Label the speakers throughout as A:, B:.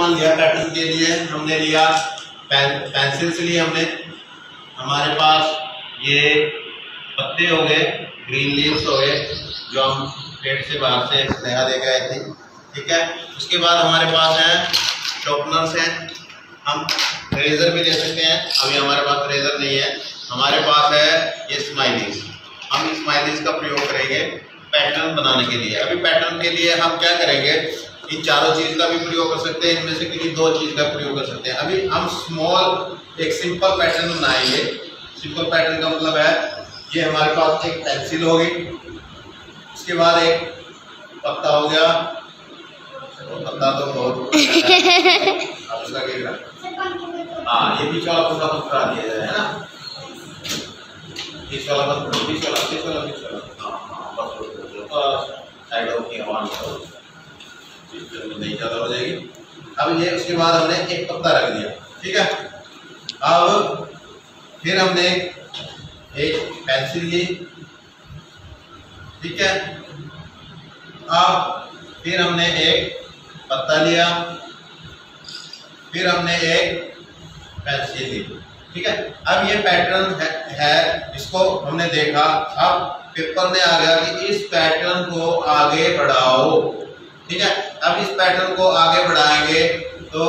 A: सामान लिया पैटर्न के लिए, हमने लिया पेंसिल से लिए हमने, हमारे पास ये पत्ते हो गए, ग्रीन लीव्स हो गए जो हम पेड़ से बाहर से नया दे गए थे, ठीक है। उसके बाद हमारे पास है शॉर्पनर्स हैं, हम रेजर भी ले सकते हैं, अभी हमारे पास रेजर नहीं है। हमारे पास है ये स्माइलीज, हम स्माइलीज का प्रयोग करेंगे पैटर्न बनाने के लिए। अभी पैटर्न के लिए हम क्या करेंगे, इन चारों चीज़ का भी प्रयोग कर सकते हैं, इनमें से किसी दो चीज़ का प्रयोग कर सकते हैं। अभी हम स्मॉल एक सिंपल पैटर्न बनाएंगे। सिंपल पैटर्न का मतलब है ये हमारे पास एक पेंसिल होगी, उसके बाद एक पत्ता हो गया, पत्ता तो बहुत लगेगा, हाँ ये बीच वाला पूरा पत्ता दिया जाए, है ना, बीच वाला पत्ता, बीच वाला साइड की हवा नहीं ज़्यादा हो जाएगी। अब ये उसके बाद हमने एक पत्ता रख दिया, ठीक है। अब फिर हमने एक पेंसिल ली, ठीक है। अब फिर हमने एक पत्ता लिया, फिर हमने एक पेंसिल ली, ठीक है। अब ये पैटर्न है इसको हमने देखा, अब पेपर में आ गया कि इस पैटर्न को आगे बढ़ाओ, ठीक है। अब इस पैटर्न को आगे बढ़ाएंगे तो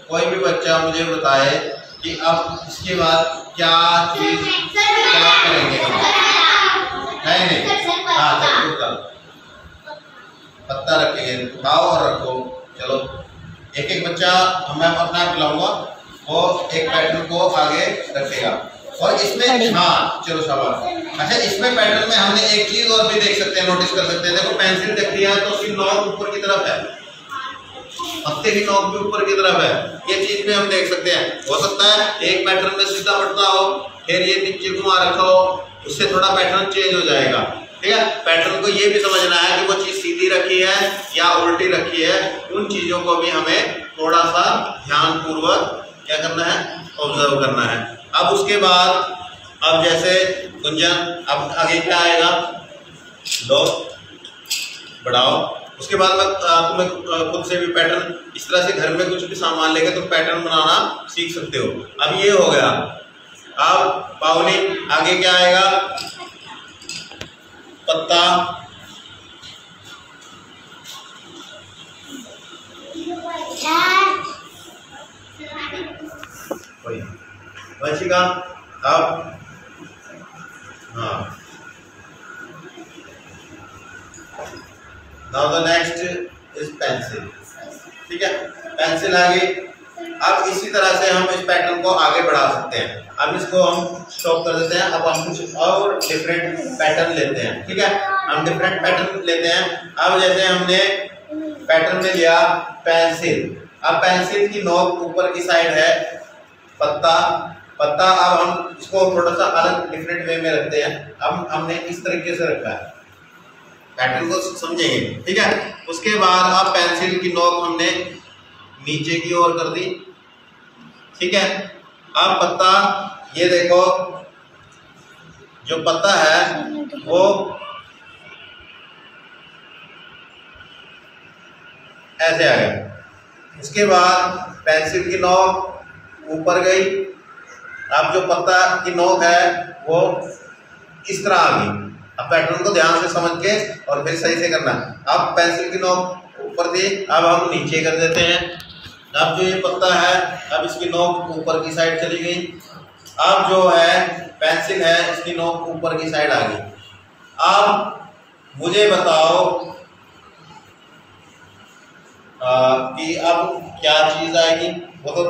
A: कोई भी बच्चा मुझे बताए कि अब इसके बाद क्या चीज क्या करेंगे, नहीं हाँ चलो पत्ता रखेंगे, उठाओ और रखो, चलो एक एक बच्चा मैं अपना बुलाऊंगा, वो एक पैटर्न को आगे रखेगा। और इसमें हाँ चलो शाबाश। अच्छा इसमें पैटर्न में हमने एक चीज और भी देख सकते हैं, नोटिस कर सकते हैं, देखो पेंसिल रख दिया तो उसकी नोक ऊपर की तरफ है, पत्ते की नोक भी ऊपर की तरफ है, ये चीज में हम देख सकते हैं। हो सकता है एक पैटर्न में सीधा पड़ता हो, फिर ये नीचे घुमा रखा हो, उससे थोड़ा पैटर्न चेंज हो जाएगा, ठीक है। पैटर्न को ये भी समझना है कि वो चीज सीधी रखी है या उल्टी रखी है, उन चीजों को भी हमें थोड़ा सा ध्यान पूर्वक क्या करना है, ऑब्जर्व करना है। अब उसके बाद अब जैसे गुंजन अब आगे क्या आएगा, दो बढ़ाओ। उसके बाद मैं तुम्हें खुद से भी पैटर्न इस तरह से घर में कुछ भी सामान लेके तुम पैटर्न बनाना सीख सकते हो। अब ये हो गया, अब पावनी आगे क्या आएगा, पत्ता, वंशिका अब हाँ now the next is pencil, ठीक है। पेंसिल आ गई। अब इसी तरह से हम इस पैटर्न को आगे बढ़ा सकते हैं। अब इसको हम स्टॉप कर देते हैं, अब हम कुछ और डिफरेंट पैटर्न लेते हैं, ठीक है। हम डिफरेंट पैटर्न लेते हैं। अब जैसे हमने पैटर्न में लिया पेंसिल, अब पेंसिल की नोक ऊपर की साइड है, पत्ता, पत्ता अब हम इसको थोड़ा सा अलग डिफरेंट वे में रखते हैं। अब हमने इस तरीके से रखा है, पैटर्न को समझेंगे, ठीक है। उसके बाद अब पेंसिल की नोक हमने नीचे की ओर कर दी, ठीक है। अब पत्ता, ये देखो जो पत्ता है वो ऐसे आ गया। उसके बाद पेंसिल की नोक ऊपर गई, अब जो पत्ता की नोक है वो इस तरह आ गई। अब पैटर्न को ध्यान से समझ के और फिर सही से करना। अब पेंसिल की नोक ऊपर दी, अब हम नीचे कर देते हैं। अब जो ये पत्ता है, अब इसकी नोक ऊपर की साइड चली गई। अब जो है पेंसिल है, इसकी नोक ऊपर की साइड आ गई। अब मुझे बताओ कि अब क्या चीज आएगी, वो तो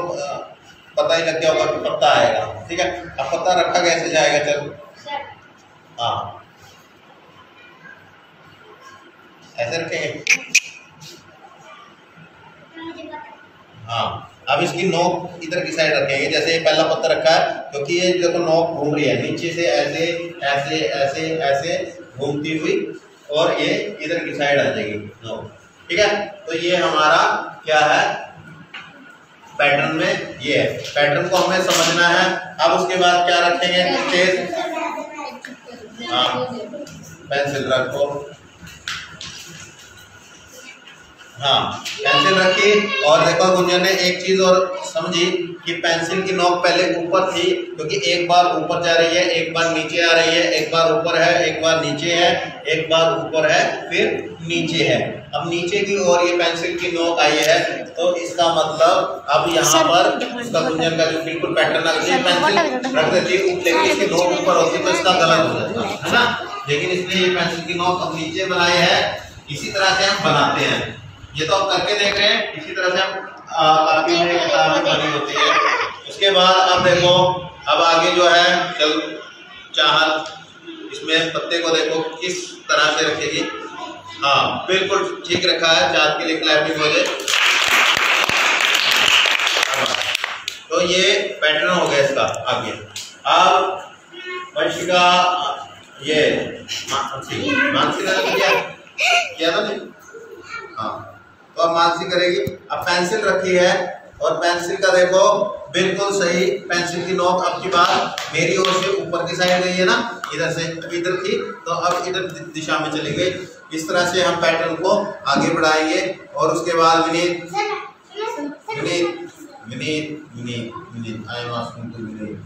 A: पता ही लग गया होगा कि पत्ता आएगा, ठीक है। अब पत्ता रखा कैसे जाएगा, चलो हाँ ऐसे रखेंगे, हाँ। अब इसकी नोक इधर की साइड रखेंगे, जैसे ये पहला पत्ता रखा है, क्योंकि ये देखो नोक घूम रही है नीचे से, ऐसे ऐसे ऐसे ऐसे घूमती हुई, और ये इधर की साइड आ जाएगी नोक, ठीक है। तो ये हमारा क्या है पैटर्न में, ये है पैटर्न को हमें समझना है। अब उसके बाद क्या रखेंगे, तेज हाँ पेंसिल रखो, हाँ, पेंसिल रखी और देखो गुंजन ने एक चीज और समझी कि पेंसिल की नोक पहले ऊपर थी, क्योंकि एक बार ऊपर जा रही है, एक बार नीचे आ रही है, एक बार ऊपर है, एक बार नीचे है, एक बार ऊपर है, फिर नीचे है। अब नीचे की ओर ये पेंसिल की नोक आई है, तो इसका मतलब अब यहाँ पर इसका गुंजन का जो बिल्कुल पैटर्न पेंसिल रख देती है, लेकिन इसकी नोक ऊपर होती तो इसका गलत हो जाता है ना। लेकिन इसलिए ये पेंसिल की नोक अब नीचे बनाई है। इसी तरह से हम बनाते हैं, ये तो आप करके देख रहे हैं। इसी तरह से हम काफी में किताब बनी होती है। उसके बाद अब देखो, अब आगे जो है चल चाहत, इसमें पत्ते को देखो किस तरह से रखेगी। हाँ बिल्कुल ठीक रखा है, चाहत के लिए क्लैपिंग हो जाए। तो ये पैटर्न हो गया इसका। आगे अब वंशिका ये मानसी क्या था नहीं, हाँ तो अब मानसी करेगी। अब पेंसिल रखी है और पेंसिल का देखो बिल्कुल सही, पेंसिल की नोक अब की बार मेरी ओर से ऊपर की साइड गई है ना, इधर से इधर थी तो अब इधर दिशा में चली गई। इस तरह से हम पैटर्न को आगे बढ़ाएंगे। और उसके बाद Vineet Vineet Vineet Vineet Vineet I am asking to Vineet.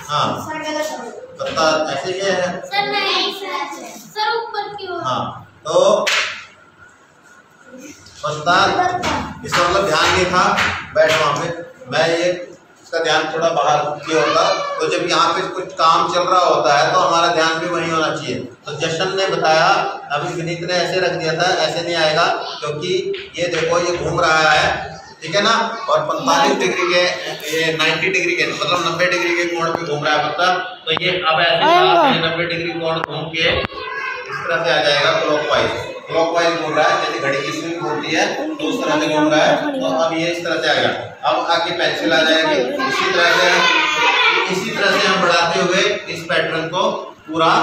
A: हाँ पत्ता ऐसे ही है सर, नहीं सर ऊपर की ओर। हाँ तो पत्ता, इसका मतलब ध्यान नहीं था, बैठ वहाँ पे, मैं ये इसका ध्यान थोड़ा बाहर की ओर था। तो जब यहाँ पे कुछ काम चल रहा होता है तो हमारा ध्यान भी वहीं होना चाहिए। तो जशन ने बताया, अभी विनीत ने ऐसे रख दिया था, ऐसे नहीं आएगा क्योंकि ये देखो ये घूम रहा है, ठीक है ना। और 45 डिग्री के, ये 90 डिग्री के मतलब 90 डिग्री के कोण पे घूम रहा है पत्ता। तो ये अब ऐसे 90 डिग्री कोण घूम के इस तरह से आ जाएगा क्लॉकवाइज घूम रहा है, जैसे घड़ी की स्विंग घूमती है तो उस तरह से घूम रहा है। तो अब ये इस तरह से आएगा। अब आगे पेंसिल आ जाएगी। इसी तरह से हम बढ़ाते हुए इस पैटर्न को पूरा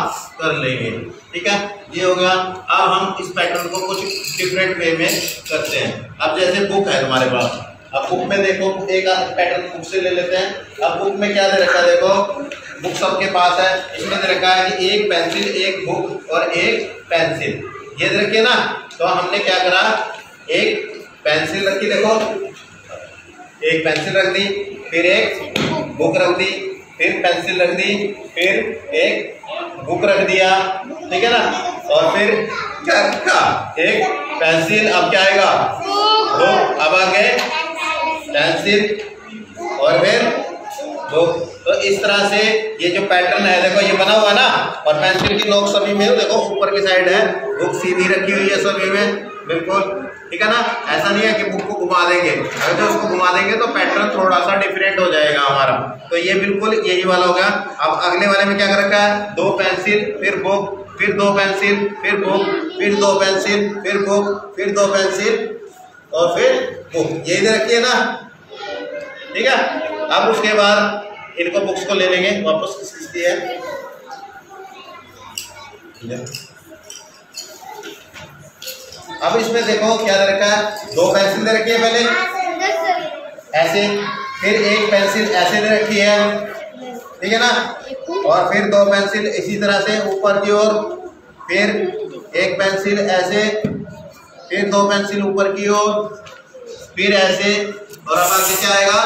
A: कर लेंगे, ठीक है। ये हो गया। अब हम इस पैटर्न को कुछ डिफरेंट वे में करते हैं। अब जैसे बुक है तुम्हारे पास, अब बुक में देखो एक पैटर्न बुक से ले लेते हैं। अब बुक में क्या दे रखा है, देखो बुक सबके पास है, इसमें दे रखा है कि एक पेंसिल, एक बुक और एक पेंसिल, ये दे रखी है ना। तो हमने क्या करा, एक पेंसिल रखी, देखो एक पेंसिल रख दी, फिर एक बुक रख दी, फिर पेंसिल रख दी, फिर एक बुक रख दिया, ठीक है ना। और फिर क्या रखा, एक पेंसिल, अब क्या आएगा बुक, अब आगे पेंसिल और फिर बुक। तो इस तरह से ये जो पैटर्न है देखो ये बना हुआ है ना। और पेंसिल की नोक सभी में देखो ऊपर की साइड है, बुक सीधी रखी हुई है सभी में, बिल्कुल ठीक है ना। ऐसा नहीं है कि बुक को घुमा देंगे, अगर जो उसको घुमा देंगे तो पैटर्न थोड़ा सा डिफरेंट हो जाएगा हमारा। तो ये बिल्कुल यही वाला हो गया। अब अगले वाले में क्या कर रखा है, दो पेंसिल, फिर बुक, फिर दो पेंसिल, फिर बुक, फिर दो पेंसिल, फिर बुक, फिर दो पेंसिल और फिर बुक, यही दे रखी है ना, ठीक है। अब उसके बाद इनको बुक्स को ले लेंगे वापस, किसकी है, अब इसमें देखो क्या दे रखा है, दो पेंसिल दे रखी है पहले ऐसे, फिर एक पेंसिल ऐसे दे रखी है, ठीक है ना। और फिर दो पेंसिल इसी तरह से ऊपर की ओर, फिर एक पेंसिल ऐसे, फिर दो पेंसिल ऊपर की ओर, फिर ऐसे, और अब आगे क्या आएगा,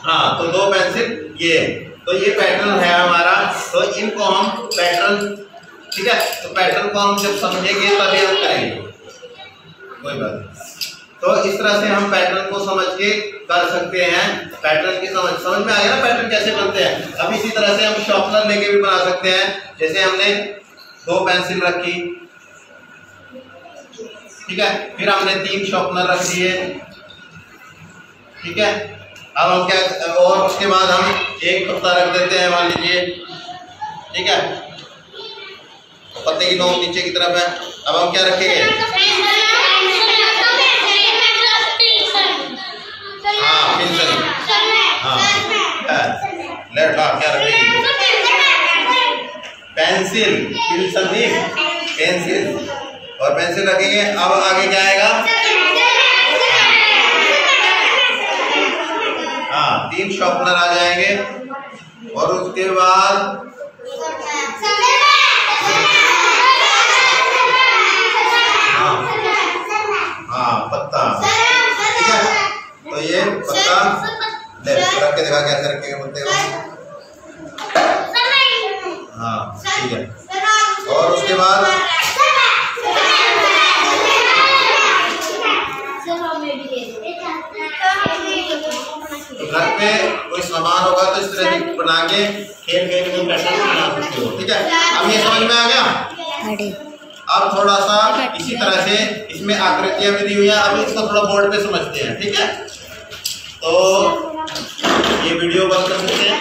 A: हाँ तो दो पेंसिल ये। तो ये पैटर्न है हमारा। तो इनको हम पैटर्न, ठीक है, तो पैटर्न को हम जब समझेंगे तभी हम करेंगे, कोई बात नहीं। तो इस तरह से हम पैटर्न को समझ के कर सकते हैं। पैटर्न की समझ में आ गया ना, पैटर्न कैसे बनते हैं। अब इसी तरह से हम शॉर्पनर लेके भी बना सकते हैं। जैसे हमने दो पेंसिल रखी, ठीक है, फिर हमने तीन शॉर्पनर रख दिए, ठीक है। अब हम क्या, और उसके बाद हम एक पत्ता रख देते हैं, मान लीजिए, ठीक है, तो पत्ते की नोक नीचे की तरफ है। अब हम क्या रखेंगे, हाँ पेंसिल, हाँ लेट ला, क्या रखेंगे, पेंसिल, पेंसिल और पेंसिल रखेंगे। अब आगे क्या आएगा, हाँ 3 शॉर्पनर आ जाएंगे और उसके बाद हाँ पत्ता, ठीक है। तो ये पत्ता रख के दिखा कैसे रखेंगे पत्ते को। हाँ ठीक है। और उसके बाद घर पे कोई सामान होगा तो इस तरह की बना के खेल खेल में पैटर्न बना सकते हो, ठीक है। अब ये समझ में आ गया। अब थोड़ा सा इसी तरह से इसमें आकृतियां भी दी हुई हैं, अभी इसको थोड़ा बोर्ड पे समझते हैं, ठीक है। तो ये वीडियो बंद कर सकते हैं।